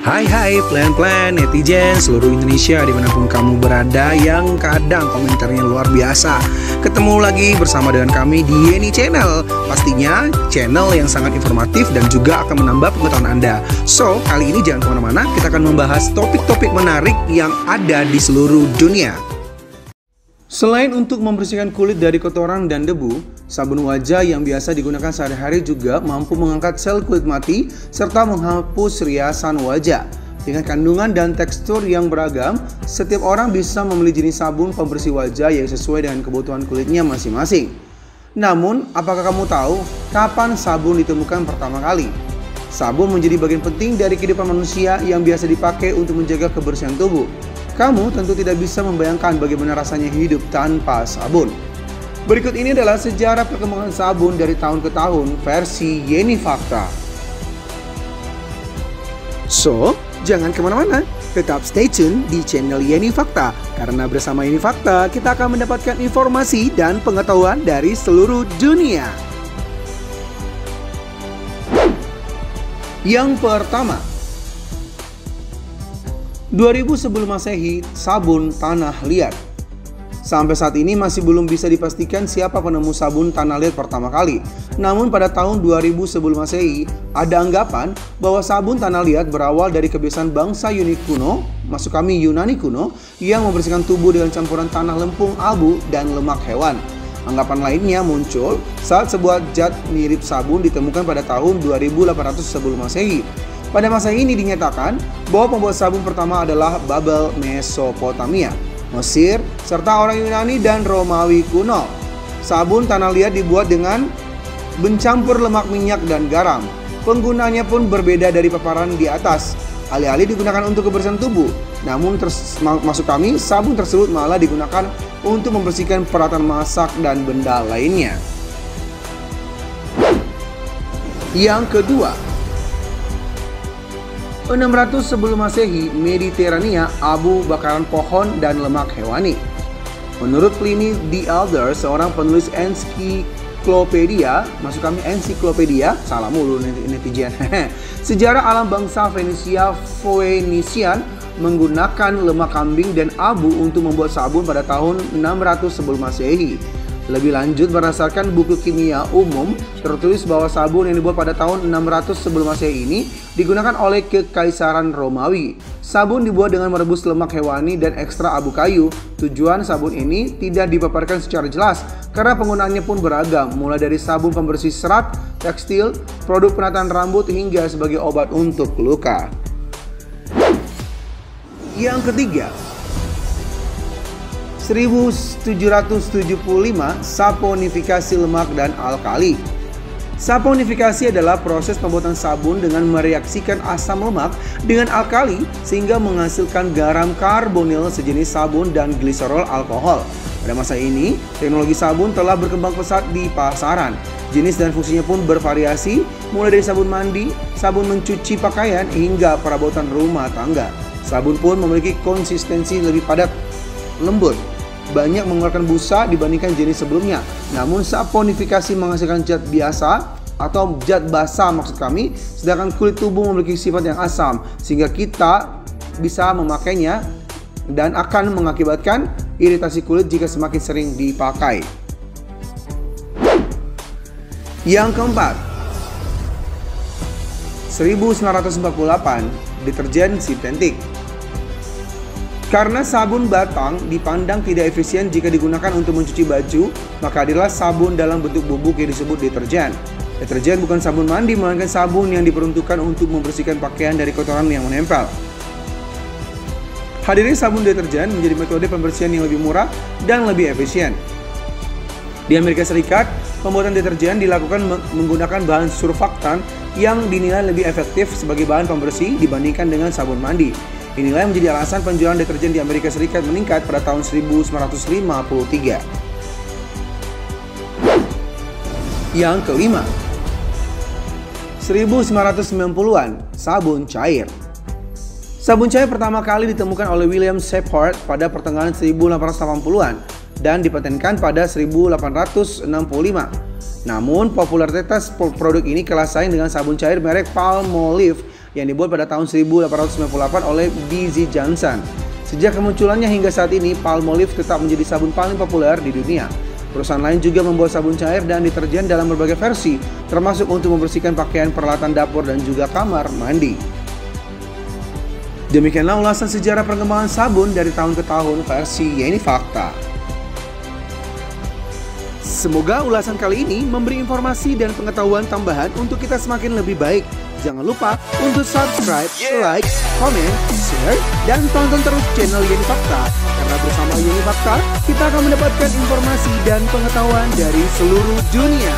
Hai plan-plan netizen seluruh Indonesia dimanapun kamu berada yang kadang komentarnya luar biasa. Ketemu lagi bersama dengan kami di Yeni Channel. Pastinya channel yang sangat informatif dan juga akan menambah pengetahuan Anda. So, kali ini jangan kemana-mana, kita akan membahas topik-topik menarik yang ada di seluruh dunia. Selain untuk membersihkan kulit dari kotoran dan debu, sabun wajah yang biasa digunakan sehari-hari juga mampu mengangkat sel kulit mati serta menghapus riasan wajah. Dengan kandungan dan tekstur yang beragam, setiap orang bisa memilih jenis sabun pembersih wajah yang sesuai dengan kebutuhan kulitnya masing-masing. Namun, apakah kamu tahu kapan sabun ditemukan pertama kali? Sabun menjadi bagian penting dari kehidupan manusia yang biasa dipakai untuk menjaga kebersihan tubuh. Kamu tentu tidak bisa membayangkan bagaimana rasanya hidup tanpa sabun. Berikut ini adalah sejarah perkembangan sabun dari tahun ke tahun versi Yeni Fakta. So, jangan kemana-mana, tetap stay tune di channel Yeni Fakta. Karena bersama Yeni Fakta, kita akan mendapatkan informasi dan pengetahuan dari seluruh dunia. Yang pertama, 2000 sebelum Masehi, sabun tanah liat. Sampai saat ini masih belum bisa dipastikan siapa penemu sabun tanah liat pertama kali. Namun pada tahun 2000 sebelum Masehi, ada anggapan bahwa sabun tanah liat berawal dari kebiasaan bangsa Yunani kuno, Yunani kuno, yang membersihkan tubuh dengan campuran tanah lempung, abu, dan lemak hewan. Anggapan lainnya muncul saat sebuah zat mirip sabun ditemukan pada tahun 2800 sebelum Masehi. Pada masa ini dinyatakan bahwa pembuat sabun pertama adalah Babel, Mesopotamia, Mesir, serta orang Yunani dan Romawi kuno. Sabun tanah liat dibuat dengan mencampur lemak, minyak, dan garam. Penggunaannya pun berbeda dari paparan di atas. Alih-alih digunakan untuk kebersihan tubuh, namun maksud kami sabun tersebut malah digunakan untuk membersihkan peralatan masak dan benda lainnya. Yang kedua, 600 sebelum Masehi, Mediterania, abu, bakaran pohon, dan lemak hewani. Menurut Pliny the Elder, seorang penulis ensiklopedia, salah mulu netizen. Sejarah alam bangsa Phoenician menggunakan lemak kambing dan abu untuk membuat sabun pada tahun 600 sebelum Masehi. Lebih lanjut, berdasarkan buku kimia umum, tertulis bahwa sabun yang dibuat pada tahun 600 sebelum Masehi ini digunakan oleh Kekaisaran Romawi. Sabun dibuat dengan merebus lemak hewani dan ekstra abu kayu. Tujuan sabun ini tidak dipaparkan secara jelas karena penggunaannya pun beragam, mulai dari sabun pembersih serat, tekstil, produk penataan rambut, hingga sebagai obat untuk luka. Yang ketiga, 1775, saponifikasi lemak dan alkali. Saponifikasi adalah proses pembuatan sabun dengan mereaksikan asam lemak dengan alkali sehingga menghasilkan garam karbonil sejenis sabun dan gliserol alkohol. Pada masa ini, teknologi sabun telah berkembang pesat di pasaran. Jenis dan fungsinya pun bervariasi, mulai dari sabun mandi, sabun mencuci pakaian, hingga perabotan rumah tangga. Sabun pun memiliki konsistensi lebih padat, lembut, banyak mengeluarkan busa dibandingkan jenis sebelumnya. Namun saponifikasi menghasilkan zat biasa atau zat basah maksud kami, sedangkan kulit tubuh memiliki sifat yang asam sehingga kita bisa memakainya dan akan mengakibatkan iritasi kulit jika semakin sering dipakai. Yang keempat, 1948, deterjen sintetik. Karena sabun batang dipandang tidak efisien jika digunakan untuk mencuci baju, maka adalah sabun dalam bentuk bubuk yang disebut deterjen. Deterjen bukan sabun mandi, melainkan sabun yang diperuntukkan untuk membersihkan pakaian dari kotoran yang menempel. Hadirnya sabun deterjen menjadi metode pembersihan yang lebih murah dan lebih efisien. Di Amerika Serikat, pembuatan deterjen dilakukan menggunakan bahan surfaktan yang dinilai lebih efektif sebagai bahan pembersih dibandingkan dengan sabun mandi. Inilah yang menjadi alasan penjualan deterjen di Amerika Serikat meningkat pada tahun 1953. Yang kelima, 1990-an, sabun cair. Sabun cair pertama kali ditemukan oleh William Shepard pada pertengahan 1880-an dan dipatenkan pada 1865. Namun popularitas produk ini kalah saing dengan sabun cair merek Palmolive yang dibuat pada tahun 1898 oleh B.Z. Johnson. Sejak kemunculannya hingga saat ini, Palmolive tetap menjadi sabun paling populer di dunia. Perusahaan lain juga membuat sabun cair dan deterjen dalam berbagai versi, termasuk untuk membersihkan pakaian, peralatan dapur, dan juga kamar mandi. Demikianlah ulasan sejarah perkembangan sabun dari tahun ke tahun versi Yeni Fakta. Semoga ulasan kali ini memberi informasi dan pengetahuan tambahan untuk kita semakin lebih baik. Jangan lupa untuk subscribe, like, comment, share, dan tonton terus channel Yeni Fakta. Karena bersama Yeni Fakta, kita akan mendapatkan informasi dan pengetahuan dari seluruh dunia.